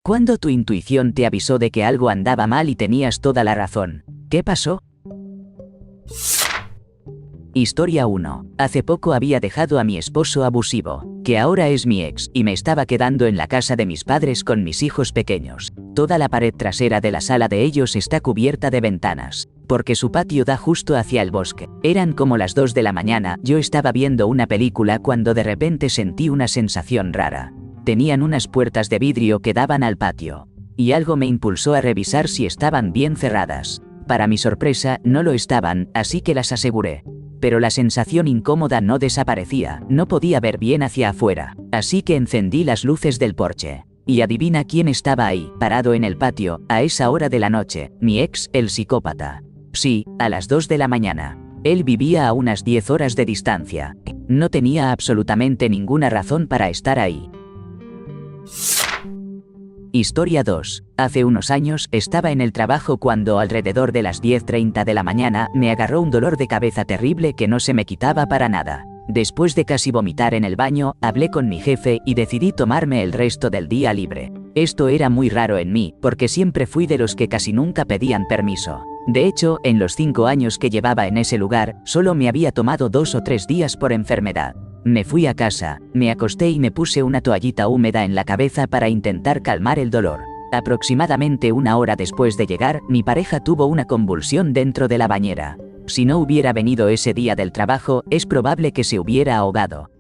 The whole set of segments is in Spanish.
¿Cuándo tu intuición te avisó de que algo andaba mal y tenías toda la razón? ¿Qué pasó? Historia 1. Hace poco había dejado a mi esposo abusivo, que ahora es mi ex, y me estaba quedando en la casa de mis padres con mis hijos pequeños. Toda la pared trasera de la sala de ellos está cubierta de ventanas, porque su patio da justo hacia el bosque. Eran como las 2 de la mañana, yo estaba viendo una película cuando de repente sentí una sensación rara. Tenían unas puertas de vidrio que daban al patio, y algo me impulsó a revisar si estaban bien cerradas. Para mi sorpresa, no lo estaban, así que las aseguré. Pero la sensación incómoda no desaparecía, no podía ver bien hacia afuera, así que encendí las luces del porche. Y adivina quién estaba ahí, parado en el patio, a esa hora de la noche, mi ex, el psicópata. Sí, a las 2 de la mañana. Él vivía a unas 10 horas de distancia. No tenía absolutamente ninguna razón para estar ahí. Historia 2. Hace unos años estaba en el trabajo cuando alrededor de las 10:30 de la mañana me agarró un dolor de cabeza terrible que no se me quitaba para nada. Después de casi vomitar en el baño, hablé con mi jefe y decidí tomarme el resto del día libre. Esto era muy raro en mí, porque siempre fui de los que casi nunca pedían permiso. De hecho, en los 5 años que llevaba en ese lugar, solo me había tomado 2 o 3 días por enfermedad. Me fui a casa, me acosté y me puse una toallita húmeda en la cabeza para intentar calmar el dolor. Aproximadamente 1 hora después de llegar, mi pareja tuvo una convulsión dentro de la bañera. Si no hubiera venido ese día del trabajo, es probable que se hubiera ahogado.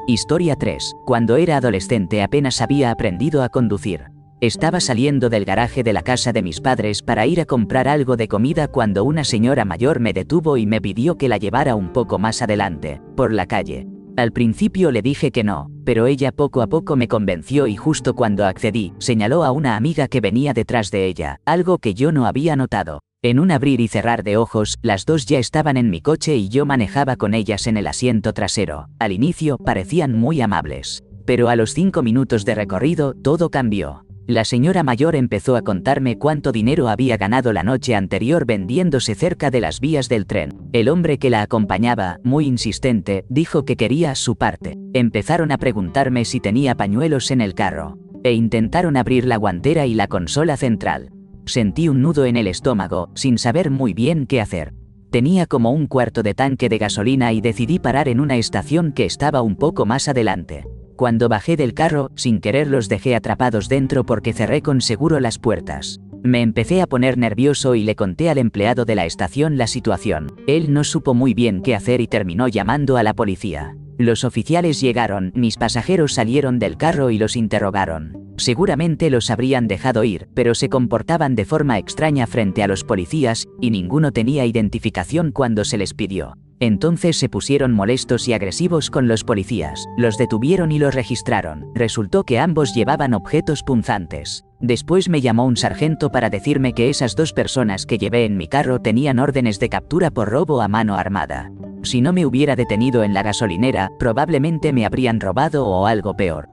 Historia 3. Cuando era adolescente apenas había aprendido a conducir. Estaba saliendo del garaje de la casa de mis padres para ir a comprar algo de comida cuando una señora mayor me detuvo y me pidió que la llevara un poco más adelante, por la calle. Al principio le dije que no, pero ella poco a poco me convenció y justo cuando accedí, señaló a una amiga que venía detrás de ella, algo que yo no había notado. En un abrir y cerrar de ojos, las dos ya estaban en mi coche y yo manejaba con ellas en el asiento trasero. Al inicio parecían muy amables, pero a los 5 minutos de recorrido todo cambió. La señora mayor empezó a contarme cuánto dinero había ganado la noche anterior vendiéndose cerca de las vías del tren. El hombre que la acompañaba, muy insistente, dijo que quería su parte. Empezaron a preguntarme si tenía pañuelos en el carro, e intentaron abrir la guantera y la consola central. Sentí un nudo en el estómago, sin saber muy bien qué hacer. Tenía como un cuarto de tanque de gasolina y decidí parar en una estación que estaba un poco más adelante. Cuando bajé del carro, sin querer los dejé atrapados dentro porque cerré con seguro las puertas. Me empecé a poner nervioso y le conté al empleado de la estación la situación. Él no supo muy bien qué hacer y terminó llamando a la policía. Los oficiales llegaron, mis pasajeros salieron del carro y los interrogaron. Seguramente los habrían dejado ir, pero se comportaban de forma extraña frente a los policías, y ninguno tenía identificación cuando se les pidió. Entonces se pusieron molestos y agresivos con los policías, los detuvieron y los registraron. Resultó que ambos llevaban objetos punzantes. Después me llamó un sargento para decirme que esas 2 personas que llevé en mi carro tenían órdenes de captura por robo a mano armada. Si no me hubiera detenido en la gasolinera, probablemente me habrían robado o algo peor.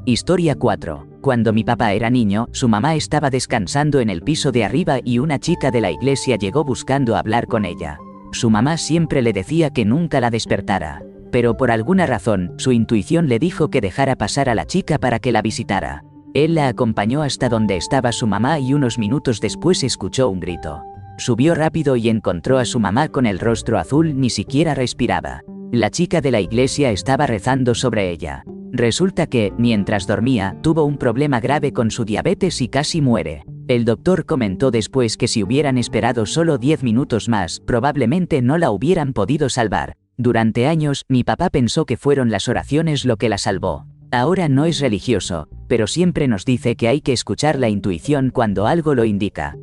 Historia 4. Cuando mi papá era niño, su mamá estaba descansando en el piso de arriba y una chica de la iglesia llegó buscando hablar con ella. Su mamá siempre le decía que nunca la despertara, pero por alguna razón, su intuición le dijo que dejara pasar a la chica para que la visitara. Él la acompañó hasta donde estaba su mamá y unos minutos después escuchó un grito. Subió rápido y encontró a su mamá con el rostro azul, ni siquiera respiraba. La chica de la iglesia estaba rezando sobre ella. Resulta que, mientras dormía, tuvo un problema grave con su diabetes y casi muere. El doctor comentó después que si hubieran esperado solo 10 minutos más, probablemente no la hubieran podido salvar. Durante años, mi papá pensó que fueron las oraciones lo que la salvó. Ahora no es religioso, pero siempre nos dice que hay que escuchar la intuición cuando algo lo indica.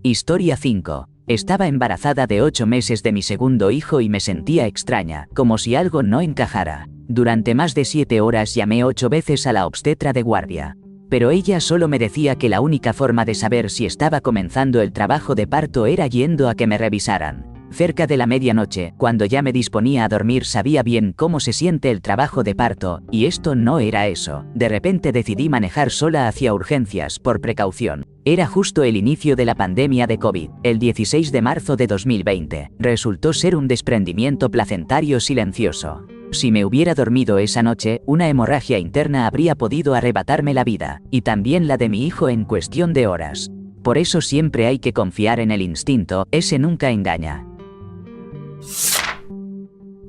Historia 5. Estaba embarazada de 8 meses de mi segundo hijo y me sentía extraña, como si algo no encajara. Durante más de 7 horas llamé 8 veces a la obstetra de guardia. Pero ella solo me decía que la única forma de saber si estaba comenzando el trabajo de parto era yendo a que me revisaran. Cerca de la medianoche, cuando ya me disponía a dormir, sabía bien cómo se siente el trabajo de parto, y esto no era eso. De repente decidí manejar sola hacia urgencias, por precaución. Era justo el inicio de la pandemia de COVID, el 16 de marzo de 2020. Resultó ser un desprendimiento placentario silencioso. Si me hubiera dormido esa noche, una hemorragia interna habría podido arrebatarme la vida, y también la de mi hijo en cuestión de horas. Por eso siempre hay que confiar en el instinto, ese nunca engaña.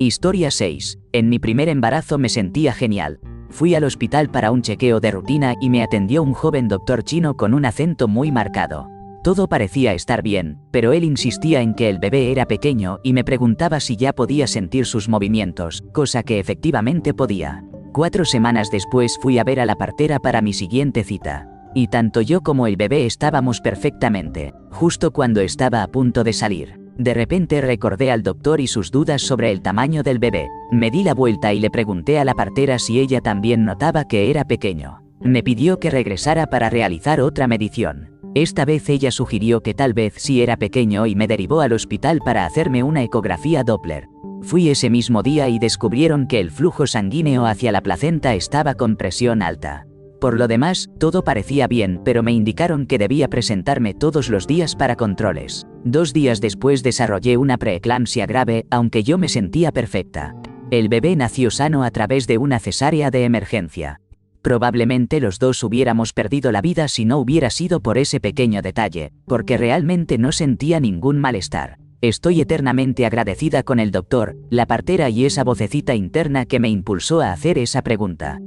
Historia 6. En mi primer embarazo me sentía genial. Fui al hospital para un chequeo de rutina y me atendió un joven doctor chino con un acento muy marcado. Todo parecía estar bien, pero él insistía en que el bebé era pequeño y me preguntaba si ya podía sentir sus movimientos, cosa que efectivamente podía. 4 semanas después fui a ver a la partera para mi siguiente cita. Y tanto yo como el bebé estábamos perfectamente, justo cuando estaba a punto de salir. De repente recordé al doctor y sus dudas sobre el tamaño del bebé. Me di la vuelta y le pregunté a la partera si ella también notaba que era pequeño. Me pidió que regresara para realizar otra medición. Esta vez ella sugirió que tal vez sí era pequeño y me derivó al hospital para hacerme una ecografía Doppler. Fui ese mismo día y descubrieron que el flujo sanguíneo hacia la placenta estaba con presión alta. Por lo demás, todo parecía bien, pero me indicaron que debía presentarme todos los días para controles. 2 días después desarrollé una preeclampsia grave, aunque yo me sentía perfecta. El bebé nació sano a través de una cesárea de emergencia. Probablemente los dos hubiéramos perdido la vida si no hubiera sido por ese pequeño detalle, porque realmente no sentía ningún malestar. Estoy eternamente agradecida con el doctor, la partera y esa vocecita interna que me impulsó a hacer esa pregunta.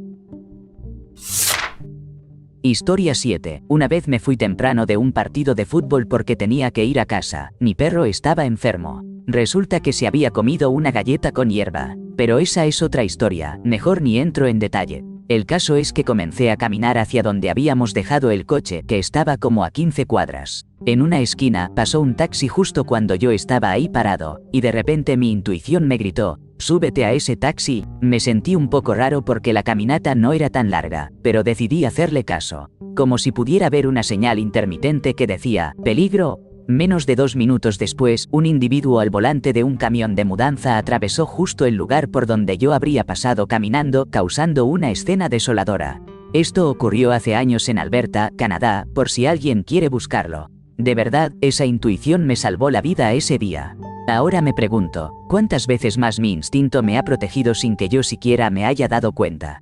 Historia 7. Una vez me fui temprano de un partido de fútbol porque tenía que ir a casa. Mi perro estaba enfermo. Resulta que se había comido una galleta con hierba. Pero esa es otra historia, mejor ni entro en detalle. El caso es que comencé a caminar hacia donde habíamos dejado el coche, que estaba como a 15 cuadras. En una esquina, pasó un taxi justo cuando yo estaba ahí parado, y de repente mi intuición me gritó: «Súbete a ese taxi». Me sentí un poco raro porque la caminata no era tan larga, pero decidí hacerle caso. Como si pudiera ver una señal intermitente que decía: «Peligro». Menos de 2 minutos después, un individuo al volante de un camión de mudanza atravesó justo el lugar por donde yo habría pasado caminando, causando una escena desoladora. Esto ocurrió hace años en Alberta, Canadá, por si alguien quiere buscarlo. De verdad, esa intuición me salvó la vida ese día. Ahora me pregunto, ¿cuántas veces más mi instinto me ha protegido sin que yo siquiera me haya dado cuenta?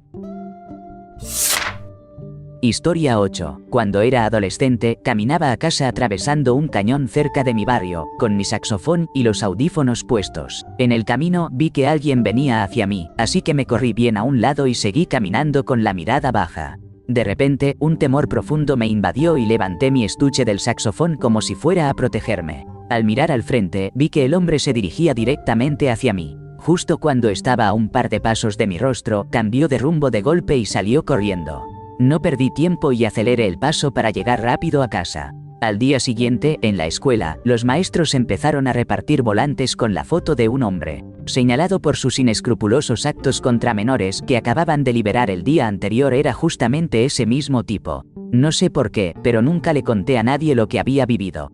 Historia 8. Cuando era adolescente, caminaba a casa atravesando un cañón cerca de mi barrio, con mi saxofón y los audífonos puestos. En el camino vi que alguien venía hacia mí, así que me corrí bien a un lado y seguí caminando con la mirada baja. De repente, un temor profundo me invadió y levanté mi estuche del saxofón como si fuera a protegerme. Al mirar al frente, vi que el hombre se dirigía directamente hacia mí. Justo cuando estaba a un par de pasos de mi rostro, cambió de rumbo de golpe y salió corriendo. No perdí tiempo y aceleré el paso para llegar rápido a casa. Al día siguiente, en la escuela, los maestros empezaron a repartir volantes con la foto de un hombre, señalado por sus inescrupulosos actos contra menores que acababan de liberar el día anterior. Era justamente ese mismo tipo. No sé por qué, pero nunca le conté a nadie lo que había vivido.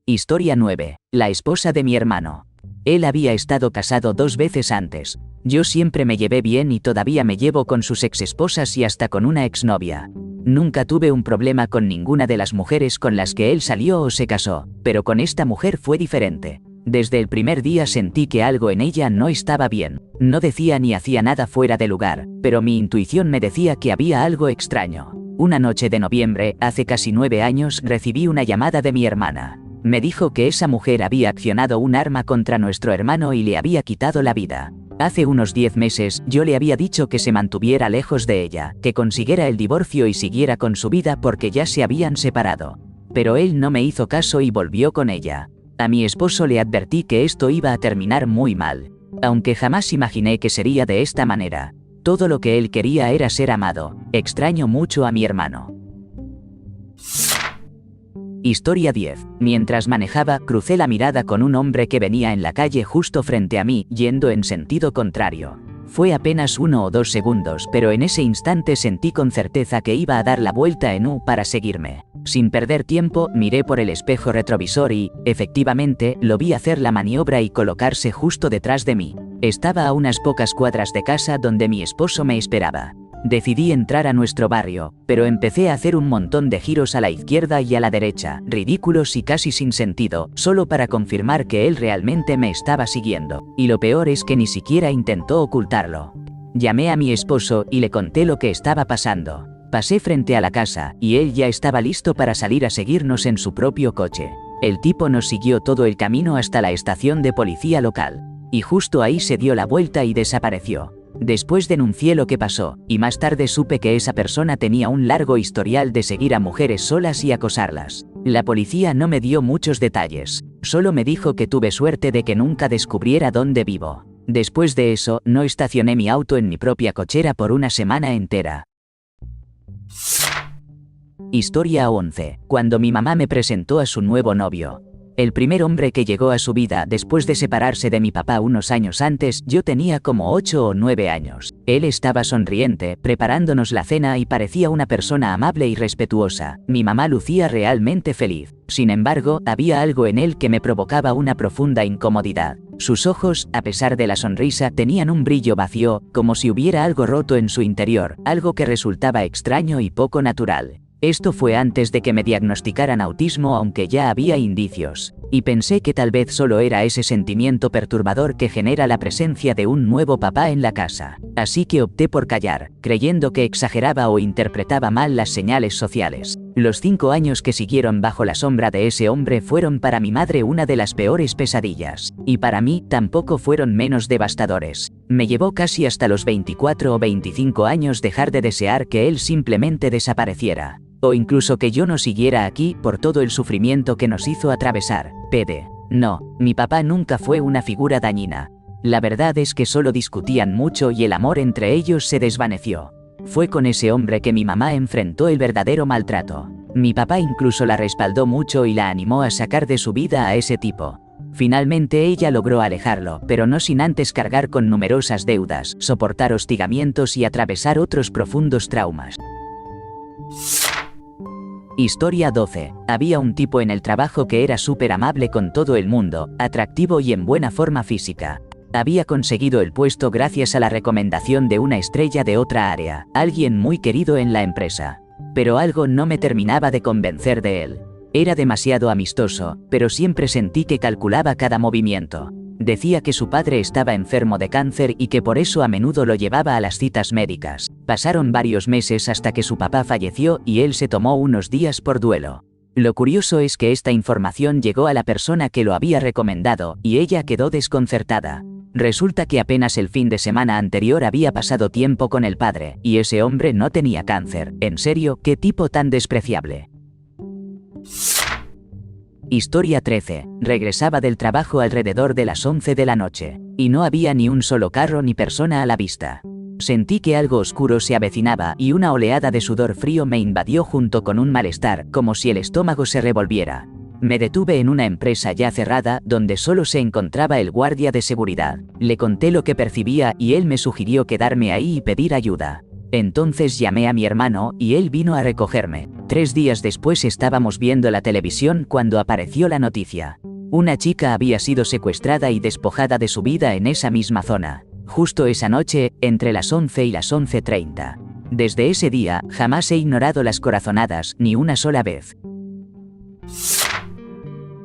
Historia 9. La esposa de mi hermano. Él había estado casado 2 veces antes. Yo siempre me llevé bien y todavía me llevo con sus exesposas y hasta con una exnovia. Nunca tuve un problema con ninguna de las mujeres con las que él salió o se casó, pero con esta mujer fue diferente. Desde el primer día sentí que algo en ella no estaba bien. No decía ni hacía nada fuera de lugar, pero mi intuición me decía que había algo extraño. Una noche de noviembre, hace casi 9 años, recibí una llamada de mi hermana. Me dijo que esa mujer había accionado un arma contra nuestro hermano y le había quitado la vida. Hace unos 10 meses, yo le había dicho que se mantuviera lejos de ella, que consiguiera el divorcio y siguiera con su vida porque ya se habían separado. Pero él no me hizo caso y volvió con ella. A mi esposo le advertí que esto iba a terminar muy mal. Aunque jamás imaginé que sería de esta manera. Todo lo que él quería era ser amado. Extraño mucho a mi hermano. Historia 10. Mientras manejaba, crucé la mirada con un hombre que venía en la calle justo frente a mí, yendo en sentido contrario. Fue apenas 1 o 2 segundos, pero en ese instante sentí con certeza que iba a dar la vuelta en U para seguirme. Sin perder tiempo, miré por el espejo retrovisor y, efectivamente, lo vi hacer la maniobra y colocarse justo detrás de mí. Estaba a unas pocas cuadras de casa donde mi esposo me esperaba. Decidí entrar a nuestro barrio, pero empecé a hacer un montón de giros a la izquierda y a la derecha, ridículos y casi sin sentido, solo para confirmar que él realmente me estaba siguiendo. Y lo peor es que ni siquiera intentó ocultarlo. Llamé a mi esposo y le conté lo que estaba pasando. Pasé frente a la casa, y él ya estaba listo para salir a seguirnos en su propio coche. El tipo nos siguió todo el camino hasta la estación de policía local. Y justo ahí se dio la vuelta y desapareció. Después denuncié lo que pasó, y más tarde supe que esa persona tenía un largo historial de seguir a mujeres solas y acosarlas. La policía no me dio muchos detalles, solo me dijo que tuve suerte de que nunca descubriera dónde vivo. Después de eso, no estacioné mi auto en mi propia cochera por una semana entera. Historia 11. Cuando mi mamá me presentó a su nuevo novio. El primer hombre que llegó a su vida después de separarse de mi papá unos años antes, yo tenía como 8 o 9 años. Él estaba sonriente, preparándonos la cena y parecía una persona amable y respetuosa. Mi mamá lucía realmente feliz. Sin embargo, había algo en él que me provocaba una profunda incomodidad. Sus ojos, a pesar de la sonrisa, tenían un brillo vacío, como si hubiera algo roto en su interior, algo que resultaba extraño y poco natural. Esto fue antes de que me diagnosticaran autismo, aunque ya había indicios, y pensé que tal vez solo era ese sentimiento perturbador que genera la presencia de un nuevo papá en la casa. Así que opté por callar, creyendo que exageraba o interpretaba mal las señales sociales. Los 5 años que siguieron bajo la sombra de ese hombre fueron para mi madre una de las peores pesadillas, y para mí tampoco fueron menos devastadores. Me llevó casi hasta los 24 o 25 años dejar de desear que él simplemente desapareciera. O incluso que yo no siguiera aquí por todo el sufrimiento que nos hizo atravesar. PD. No, mi papá nunca fue una figura dañina. La verdad es que solo discutían mucho y el amor entre ellos se desvaneció. Fue con ese hombre que mi mamá enfrentó el verdadero maltrato. Mi papá incluso la respaldó mucho y la animó a sacar de su vida a ese tipo. Finalmente ella logró alejarlo, pero no sin antes cargar con numerosas deudas, soportar hostigamientos y atravesar otros profundos traumas. Historia 12. Había un tipo en el trabajo que era súper amable con todo el mundo, atractivo y en buena forma física. Había conseguido el puesto gracias a la recomendación de una estrella de otra área, alguien muy querido en la empresa. Pero algo no me terminaba de convencer de él. Era demasiado amistoso, pero siempre sentí que calculaba cada movimiento. Decía que su padre estaba enfermo de cáncer y que por eso a menudo lo llevaba a las citas médicas. Pasaron varios meses hasta que su papá falleció y él se tomó unos días por duelo. Lo curioso es que esta información llegó a la persona que lo había recomendado, y ella quedó desconcertada. Resulta que apenas el fin de semana anterior había pasado tiempo con el padre, y ese hombre no tenía cáncer. ¿En serio? ¿Qué tipo tan despreciable? Historia 13. Regresaba del trabajo alrededor de las 11 de la noche, y no había ni un solo carro ni persona a la vista. Sentí que algo oscuro se avecinaba y una oleada de sudor frío me invadió junto con un malestar, como si el estómago se revolviera. Me detuve en una empresa ya cerrada, donde solo se encontraba el guardia de seguridad. Le conté lo que percibía y él me sugirió quedarme ahí y pedir ayuda. Entonces llamé a mi hermano y él vino a recogerme. 3 días después estábamos viendo la televisión cuando apareció la noticia. Una chica había sido secuestrada y despojada de su vida en esa misma zona. Justo esa noche, entre las 11 y las 11:30. Desde ese día, jamás he ignorado las corazonadas, ni una sola vez.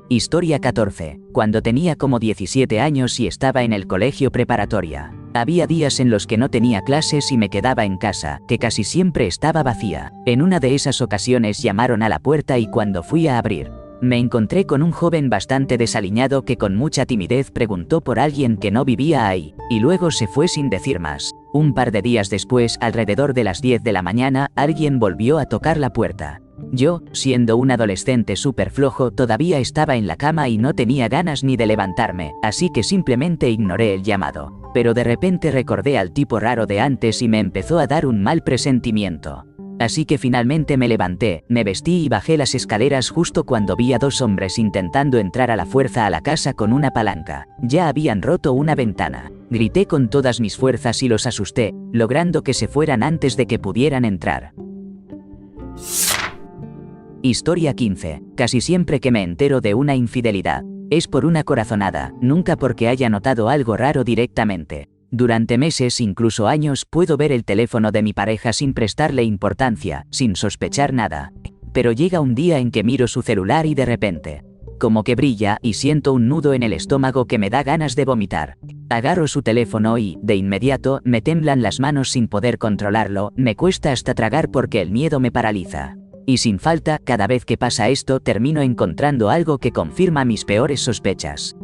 Historia 14. Cuando tenía como 17 años y estaba en el colegio preparatoria. Había días en los que no tenía clases y me quedaba en casa, que casi siempre estaba vacía. En una de esas ocasiones llamaron a la puerta y cuando fui a abrir, me encontré con un joven bastante desaliñado que con mucha timidez preguntó por alguien que no vivía ahí, y luego se fue sin decir más. Un par de días después, alrededor de las 10 de la mañana, alguien volvió a tocar la puerta. Yo, siendo un adolescente súper flojo, todavía estaba en la cama y no tenía ganas ni de levantarme, así que simplemente ignoré el llamado. Pero de repente recordé al tipo raro de antes y me empezó a dar un mal presentimiento. Así que finalmente me levanté, me vestí y bajé las escaleras justo cuando vi a 2 hombres intentando entrar a la fuerza a la casa con una palanca. Ya habían roto una ventana. Grité con todas mis fuerzas y los asusté, logrando que se fueran antes de que pudieran entrar. Historia 15. Casi siempre que me entero de una infidelidad, es por una corazonada, nunca porque haya notado algo raro directamente. Durante meses, incluso años, puedo ver el teléfono de mi pareja sin prestarle importancia, sin sospechar nada. Pero llega un día en que miro su celular y de repente, como que brilla y siento un nudo en el estómago que me da ganas de vomitar. Agarro su teléfono y, de inmediato, me temblan las manos sin poder controlarlo, me cuesta hasta tragar porque el miedo me paraliza. Y sin falta, cada vez que pasa esto, termino encontrando algo que confirma mis peores sospechas.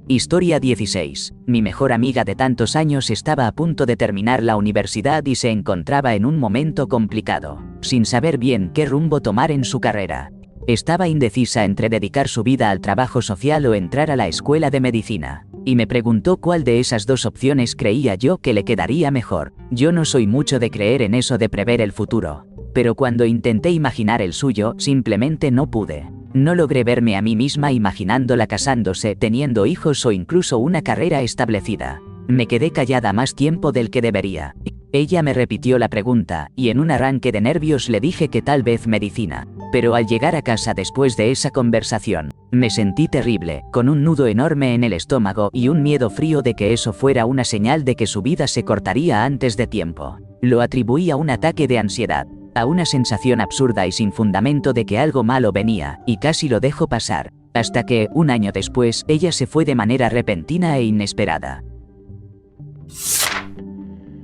Historia 16. Mi mejor amiga de tantos años estaba a punto de terminar la universidad y se encontraba en un momento complicado, sin saber bien qué rumbo tomar en su carrera. Estaba indecisa entre dedicar su vida al trabajo social o entrar a la escuela de medicina, y me preguntó cuál de esas dos opciones creía yo que le quedaría mejor. Yo no soy mucho de creer en eso de prever el futuro, pero cuando intenté imaginar el suyo, simplemente no pude. No logré verme a mí misma imaginándola casándose, teniendo hijos o incluso una carrera establecida. Me quedé callada más tiempo del que debería. Ella me repitió la pregunta, y en un arranque de nervios le dije que tal vez medicina. Pero al llegar a casa después de esa conversación, me sentí terrible, con un nudo enorme en el estómago y un miedo frío de que eso fuera una señal de que su vida se cortaría antes de tiempo. Lo atribuí a un ataque de ansiedad, a una sensación absurda y sin fundamento de que algo malo venía, y casi lo dejo pasar, hasta que, un año después, ella se fue de manera repentina e inesperada.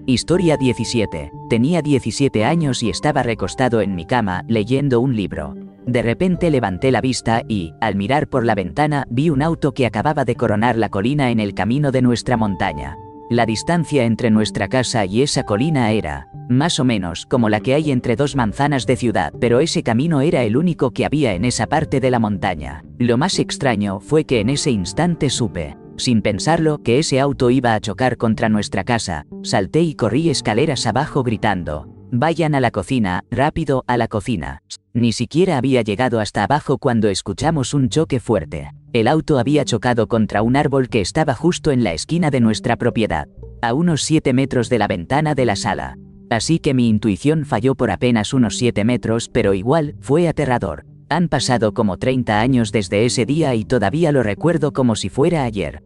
Historia 17. Tenía 17 años y estaba recostado en mi cama, leyendo un libro. De repente levanté la vista y, al mirar por la ventana, vi un auto que acababa de coronar la colina en el camino de nuestra montaña. La distancia entre nuestra casa y esa colina era, más o menos, como la que hay entre dos manzanas de ciudad, pero ese camino era el único que había en esa parte de la montaña. Lo más extraño fue que en ese instante supe, sin pensarlo, que ese auto iba a chocar contra nuestra casa. Salté y corrí escaleras abajo gritando: «Vayan a la cocina, rápido, a la cocina». Ni siquiera había llegado hasta abajo cuando escuchamos un choque fuerte. El auto había chocado contra un árbol que estaba justo en la esquina de nuestra propiedad, a unos 7 metros de la ventana de la sala. Así que mi intuición falló por apenas unos 7 metros, pero igual, fue aterrador. Han pasado como 30 años desde ese día y todavía lo recuerdo como si fuera ayer.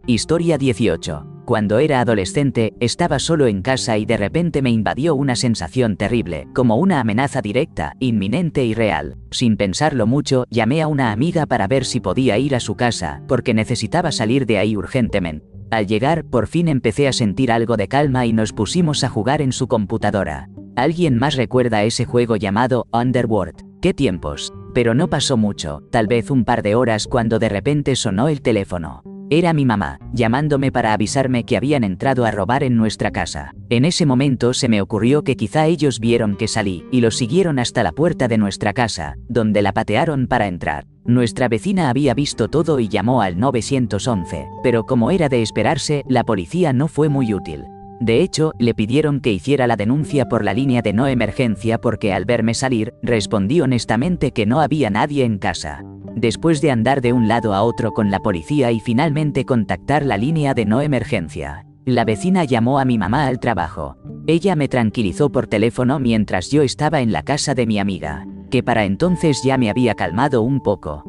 Historia 18. Cuando era adolescente, estaba solo en casa y de repente me invadió una sensación terrible, como una amenaza directa, inminente y real. Sin pensarlo mucho, llamé a una amiga para ver si podía ir a su casa, porque necesitaba salir de ahí urgentemente. Al llegar, por fin empecé a sentir algo de calma y nos pusimos a jugar en su computadora. ¿Alguien más recuerda ese juego llamado Underworld? ¡Qué tiempos! Pero no pasó mucho, tal vez un par de horas, cuando de repente sonó el teléfono. Era mi mamá, llamándome para avisarme que habían entrado a robar en nuestra casa. En ese momento se me ocurrió que quizá ellos vieron que salí, y los siguieron hasta la puerta de nuestra casa, donde la patearon para entrar. Nuestra vecina había visto todo y llamó al 911, pero como era de esperarse, la policía no fue muy útil. De hecho, le pidieron que hiciera la denuncia por la línea de no emergencia porque al verme salir, respondí honestamente que no había nadie en casa. Después de andar de un lado a otro con la policía y finalmente contactar la línea de no emergencia, la vecina llamó a mi mamá al trabajo. Ella me tranquilizó por teléfono mientras yo estaba en la casa de mi amiga, que para entonces ya me había calmado un poco.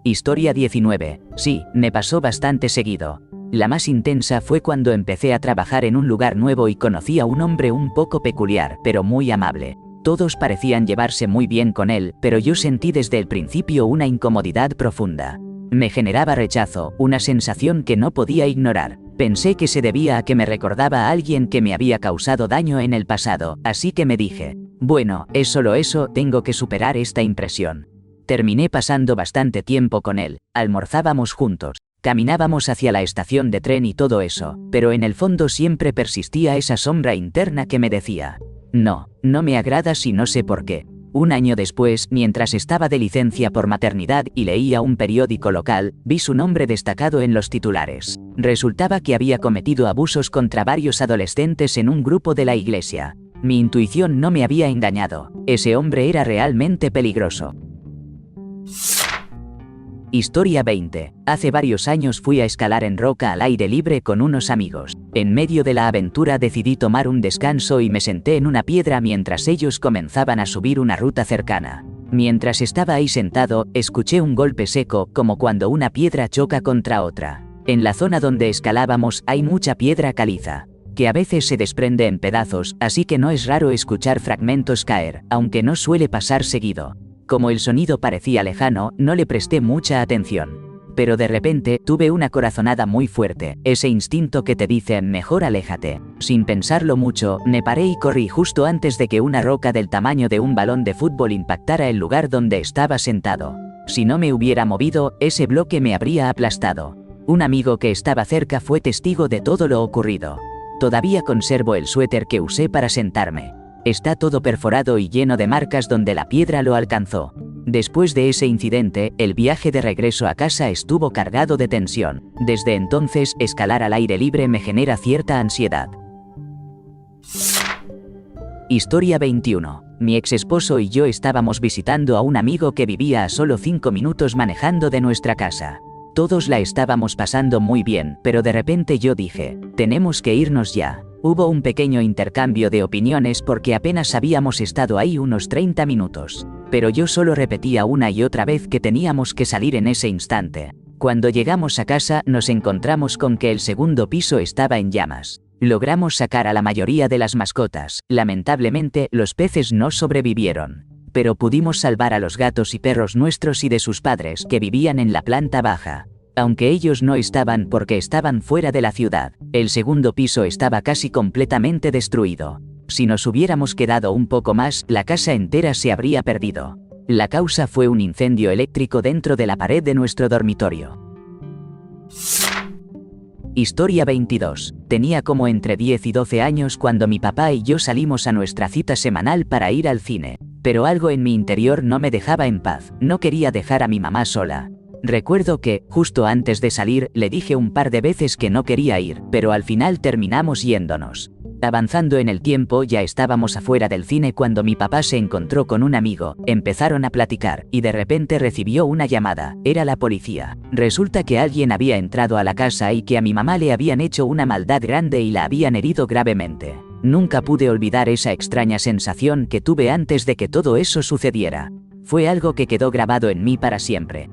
Historia 19. Sí, me pasó bastante seguido. La más intensa fue cuando empecé a trabajar en un lugar nuevo y conocí a un hombre un poco peculiar, pero muy amable. Todos parecían llevarse muy bien con él, pero yo sentí desde el principio una incomodidad profunda. Me generaba rechazo, una sensación que no podía ignorar. Pensé que se debía a que me recordaba a alguien que me había causado daño en el pasado, así que me dije, bueno, es solo eso, tengo que superar esta impresión. Terminé pasando bastante tiempo con él, almorzábamos juntos, caminábamos hacia la estación de tren y todo eso, pero en el fondo siempre persistía esa sombra interna que me decía, no me agradas y no sé por qué. Un año después, mientras estaba de licencia por maternidad y leía un periódico local, vi su nombre destacado en los titulares. Resultaba que había cometido abusos contra varios adolescentes en un grupo de la iglesia. Mi intuición no me había engañado. Ese hombre era realmente peligroso. Historia 20. Hace varios años fui a escalar en roca al aire libre con unos amigos. En medio de la aventura decidí tomar un descanso y me senté en una piedra mientras ellos comenzaban a subir una ruta cercana. Mientras estaba ahí sentado, escuché un golpe seco, como cuando una piedra choca contra otra. En la zona donde escalábamos hay mucha piedra caliza, que a veces se desprende en pedazos, así que no es raro escuchar fragmentos caer, aunque no suele pasar seguido. Como el sonido parecía lejano, no le presté mucha atención. Pero de repente, tuve una corazonada muy fuerte, ese instinto que te dice, mejor aléjate. Sin pensarlo mucho, me paré y corrí justo antes de que una roca del tamaño de un balón de fútbol impactara el lugar donde estaba sentado. Si no me hubiera movido, ese bloque me habría aplastado. Un amigo que estaba cerca fue testigo de todo lo ocurrido. Todavía conservo el suéter que usé para sentarme. Está todo perforado y lleno de marcas donde la piedra lo alcanzó. Después de ese incidente, el viaje de regreso a casa estuvo cargado de tensión. Desde entonces, escalar al aire libre me genera cierta ansiedad. Historia 21. Mi ex esposo y yo estábamos visitando a un amigo que vivía a solo 5 minutos manejando de nuestra casa. Todos la estábamos pasando muy bien, pero de repente yo dije, tenemos que irnos ya. Hubo un pequeño intercambio de opiniones porque apenas habíamos estado ahí unos 30 minutos. Pero yo solo repetía una y otra vez que teníamos que salir en ese instante. Cuando llegamos a casa nos encontramos con que el segundo piso estaba en llamas. Logramos sacar a la mayoría de las mascotas. Lamentablemente, los peces no sobrevivieron. Pero pudimos salvar a los gatos y perros nuestros y de sus padres que vivían en la planta baja. Aunque ellos no estaban porque estaban fuera de la ciudad, el segundo piso estaba casi completamente destruido. Si nos hubiéramos quedado un poco más, la casa entera se habría perdido. La causa fue un incendio eléctrico dentro de la pared de nuestro dormitorio. Historia 22. Tenía como entre 10 y 12 años cuando mi papá y yo salimos a nuestra cita semanal para ir al cine. Pero algo en mi interior no me dejaba en paz, no quería dejar a mi mamá sola. Recuerdo que, justo antes de salir, le dije un par de veces que no quería ir, pero al final terminamos yéndonos. Avanzando en el tiempo ya estábamos afuera del cine cuando mi papá se encontró con un amigo, empezaron a platicar, y de repente recibió una llamada, era la policía. Resulta que alguien había entrado a la casa y que a mi mamá le habían hecho una maldad grande y la habían herido gravemente. Nunca pude olvidar esa extraña sensación que tuve antes de que todo eso sucediera. Fue algo que quedó grabado en mí para siempre.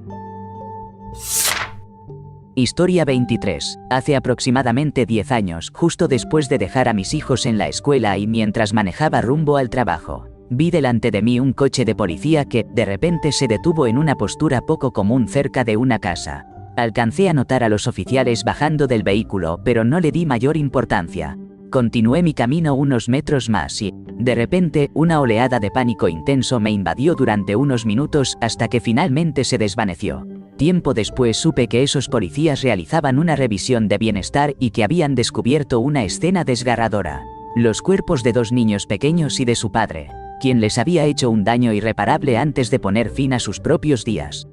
Historia 23. Hace aproximadamente 10 años, justo después de dejar a mis hijos en la escuela y mientras manejaba rumbo al trabajo, vi delante de mí un coche de policía que, de repente, se detuvo en una postura poco común cerca de una casa. Alcancé a notar a los oficiales bajando del vehículo, pero no le di mayor importancia. Continué mi camino unos metros más y, de repente, una oleada de pánico intenso me invadió durante unos minutos hasta que finalmente se desvaneció. Tiempo después supe que esos policías realizaban una revisión de bienestar y que habían descubierto una escena desgarradora. Los cuerpos de 2 niños pequeños y de su padre, quien les había hecho un daño irreparable antes de poner fin a sus propios días.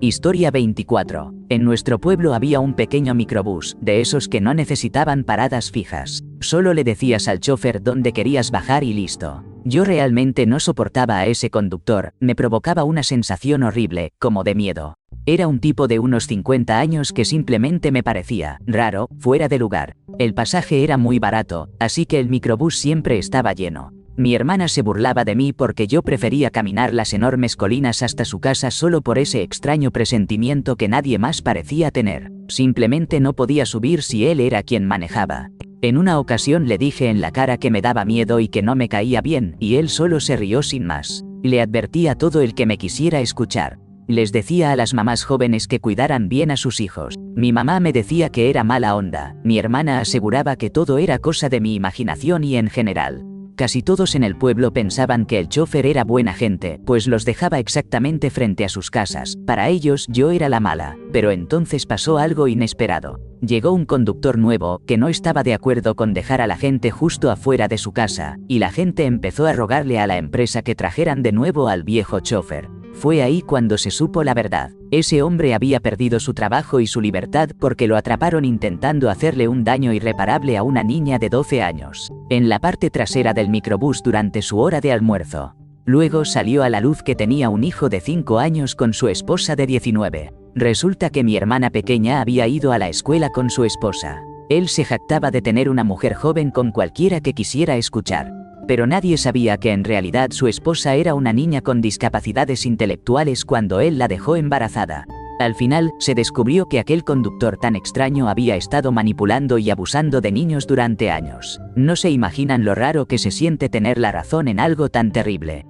Historia 24. En nuestro pueblo había un pequeño microbús, de esos que no necesitaban paradas fijas. Solo le decías al chofer dónde querías bajar y listo. Yo realmente no soportaba a ese conductor, me provocaba una sensación horrible, como de miedo. Era un tipo de unos 50 años que simplemente me parecía raro, fuera de lugar. El pasaje era muy barato, así que el microbús siempre estaba lleno. Mi hermana se burlaba de mí porque yo prefería caminar las enormes colinas hasta su casa solo por ese extraño presentimiento que nadie más parecía tener. Simplemente no podía subir si él era quien manejaba. En una ocasión le dije en la cara que me daba miedo y que no me caía bien, y él solo se rió sin más. Le advertí a todo el que me quisiera escuchar. Les decía a las mamás jóvenes que cuidaran bien a sus hijos. Mi mamá me decía que era mala onda. Mi hermana aseguraba que todo era cosa de mi imaginación y en general. Casi todos en el pueblo pensaban que el chofer era buena gente, pues los dejaba exactamente frente a sus casas. Para ellos yo era la mala, pero entonces pasó algo inesperado. Llegó un conductor nuevo, que no estaba de acuerdo con dejar a la gente justo afuera de su casa, y la gente empezó a rogarle a la empresa que trajeran de nuevo al viejo chofer. Fue ahí cuando se supo la verdad. Ese hombre había perdido su trabajo y su libertad porque lo atraparon intentando hacerle un daño irreparable a una niña de 12 años, en la parte trasera del microbús durante su hora de almuerzo. Luego salió a la luz que tenía un hijo de 5 años con su esposa de 19. Resulta que mi hermana pequeña había ido a la escuela con su esposa. Él se jactaba de tener una mujer joven con cualquiera que quisiera escuchar. pero nadie sabía que en realidad su esposa era una niña con discapacidades intelectuales cuando él la dejó embarazada. Al final, se descubrió que aquel conductor tan extraño había estado manipulando y abusando de niños durante años. No se imaginan lo raro que se siente tener la razón en algo tan terrible.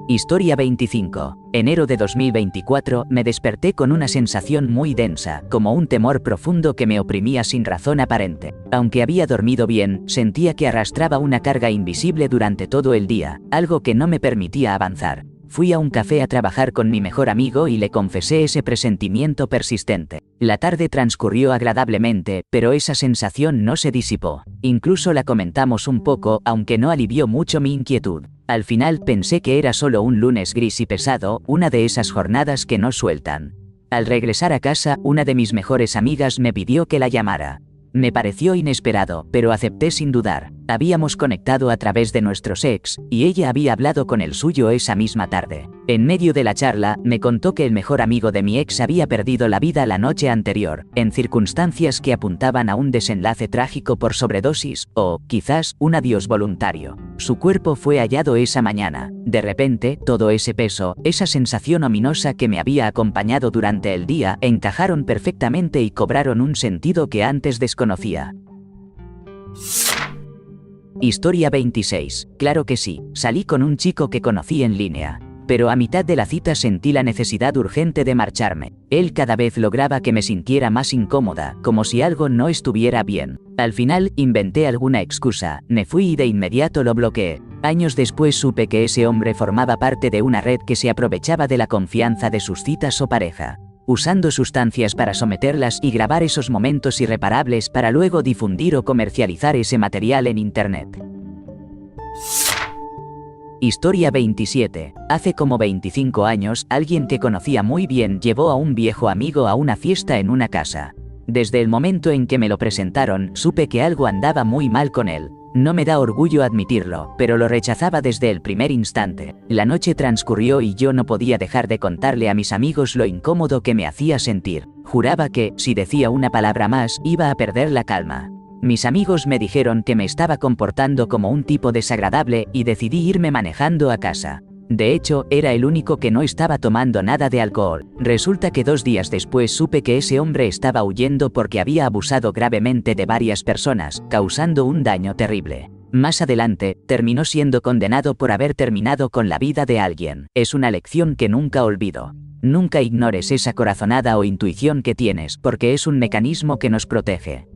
Historia 25. Enero de 2024, me desperté con una sensación muy densa, como un temor profundo que me oprimía sin razón aparente. Aunque había dormido bien, sentía que arrastraba una carga invisible durante todo el día, algo que no me permitía avanzar. Fui a un café a trabajar con mi mejor amigo y le confesé ese presentimiento persistente. La tarde transcurrió agradablemente, pero esa sensación no se disipó. Incluso la comentamos un poco, aunque no alivió mucho mi inquietud. Al final pensé que era solo un lunes gris y pesado, una de esas jornadas que no sueltan. Al regresar a casa, una de mis mejores amigas me pidió que la llamara. Me pareció inesperado, pero acepté sin dudar. Habíamos conectado a través de nuestros ex, y ella había hablado con el suyo esa misma tarde. En medio de la charla, me contó que el mejor amigo de mi ex había perdido la vida la noche anterior, en circunstancias que apuntaban a un desenlace trágico por sobredosis, o, quizás, un adiós voluntario. Su cuerpo fue hallado esa mañana. De repente, todo ese peso, esa sensación ominosa que me había acompañado durante el día, encajaron perfectamente y cobraron un sentido que antes desconocía. Historia 26. Claro que sí, salí con un chico que conocí en línea. Pero a mitad de la cita sentí la necesidad urgente de marcharme. Él cada vez lograba que me sintiera más incómoda, como si algo no estuviera bien. Al final, inventé alguna excusa, me fui y de inmediato lo bloqueé. Años después supe que ese hombre formaba parte de una red que se aprovechaba de la confianza de sus citas o pareja, usando sustancias para someterlas y grabar esos momentos irreparables para luego difundir o comercializar ese material en Internet. Historia 27. Hace como 25 años, alguien que conocía muy bien llevó a un viejo amigo a una fiesta en una casa. Desde el momento en que me lo presentaron, supe que algo andaba muy mal con él. No me da orgullo admitirlo, pero lo rechazaba desde el primer instante. La noche transcurrió y yo no podía dejar de contarle a mis amigos lo incómodo que me hacía sentir. Juraba que, si decía una palabra más, iba a perder la calma. Mis amigos me dijeron que me estaba comportando como un tipo desagradable y decidí irme manejando a casa. De hecho, era el único que no estaba tomando nada de alcohol. Resulta que 2 días después supe que ese hombre estaba huyendo porque había abusado gravemente de varias personas, causando un daño terrible. Más adelante, terminó siendo condenado por haber terminado con la vida de alguien. Es una lección que nunca olvido. Nunca ignores esa corazonada o intuición que tienes, porque es un mecanismo que nos protege.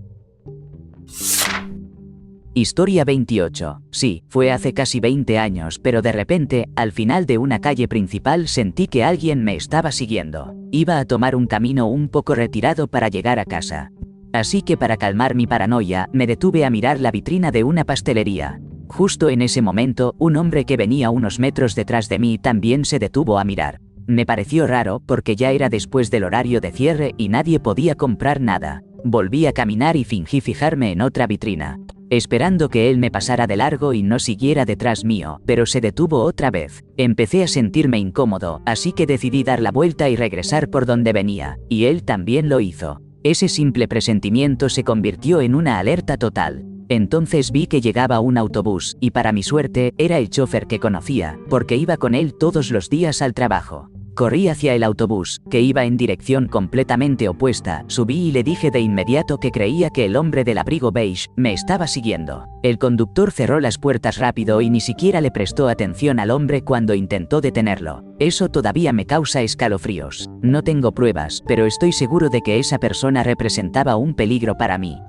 Historia 28. Sí, fue hace casi 20 años, pero de repente, al final de una calle principal sentí que alguien me estaba siguiendo. Iba a tomar un camino un poco retirado para llegar a casa. Así que para calmar mi paranoia, me detuve a mirar la vitrina de una pastelería. Justo en ese momento, un hombre que venía unos metros detrás de mí también se detuvo a mirar. Me pareció raro porque ya era después del horario de cierre y nadie podía comprar nada. Volví a caminar y fingí fijarme en otra vitrina, esperando que él me pasara de largo y no siguiera detrás mío, pero se detuvo otra vez. Empecé a sentirme incómodo, así que decidí dar la vuelta y regresar por donde venía, y él también lo hizo. Ese simple presentimiento se convirtió en una alerta total. Entonces vi que llegaba un autobús, y para mi suerte, era el chofer que conocía, porque iba con él todos los días al trabajo. Corrí hacia el autobús, que iba en dirección completamente opuesta, subí y le dije de inmediato que creía que el hombre del abrigo beige me estaba siguiendo. El conductor cerró las puertas rápido y ni siquiera le prestó atención al hombre cuando intentó detenerlo. Eso todavía me causa escalofríos. No tengo pruebas, pero estoy seguro de que esa persona representaba un peligro para mí.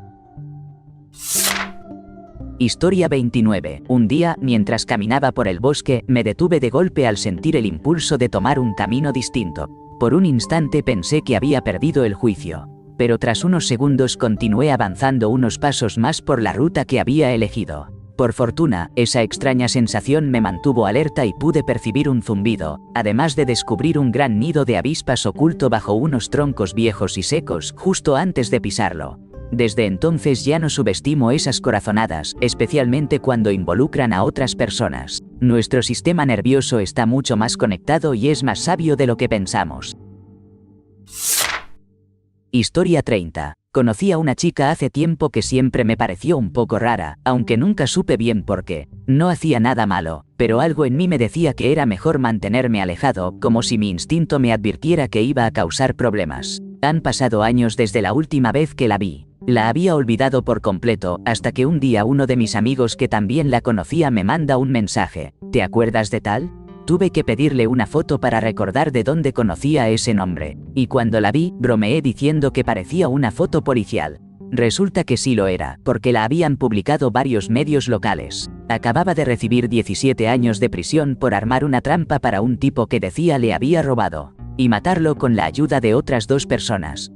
Historia 29. Un día, mientras caminaba por el bosque, me detuve de golpe al sentir el impulso de tomar un camino distinto. Por un instante pensé que había perdido el juicio, pero tras unos segundos continué avanzando unos pasos más por la ruta que había elegido. Por fortuna, esa extraña sensación me mantuvo alerta y pude percibir un zumbido, además de descubrir un gran nido de avispas oculto bajo unos troncos viejos y secos justo antes de pisarlo. Desde entonces ya no subestimo esas corazonadas, especialmente cuando involucran a otras personas. Nuestro sistema nervioso está mucho más conectado y es más sabio de lo que pensamos. Historia 30. Conocí a una chica hace tiempo que siempre me pareció un poco rara, aunque nunca supe bien por qué. No hacía nada malo, pero algo en mí me decía que era mejor mantenerme alejado, como si mi instinto me advirtiera que iba a causar problemas. Han pasado años desde la última vez que la vi. La había olvidado por completo, hasta que un día uno de mis amigos que también la conocía me manda un mensaje. ¿Te acuerdas de tal? Tuve que pedirle una foto para recordar de dónde conocía ese nombre. Y cuando la vi, bromeé diciendo que parecía una foto policial. Resulta que sí lo era, porque la habían publicado varios medios locales. Acababa de recibir 17 años de prisión por armar una trampa para un tipo que decía le había robado, y matarlo con la ayuda de otras 2 personas.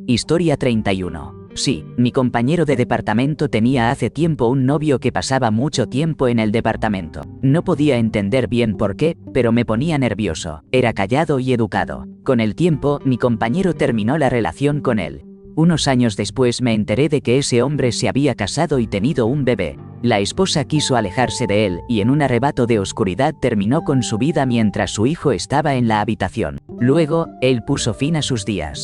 Historia 31. Sí, mi compañero de departamento tenía hace tiempo un novio que pasaba mucho tiempo en el departamento. No podía entender bien por qué, pero me ponía nervioso. Era callado y educado. Con el tiempo, mi compañero terminó la relación con él. Unos años después me enteré de que ese hombre se había casado y tenido un bebé. La esposa quiso alejarse de él y en un arrebato de oscuridad terminó con su vida mientras su hijo estaba en la habitación. Luego, él puso fin a sus días.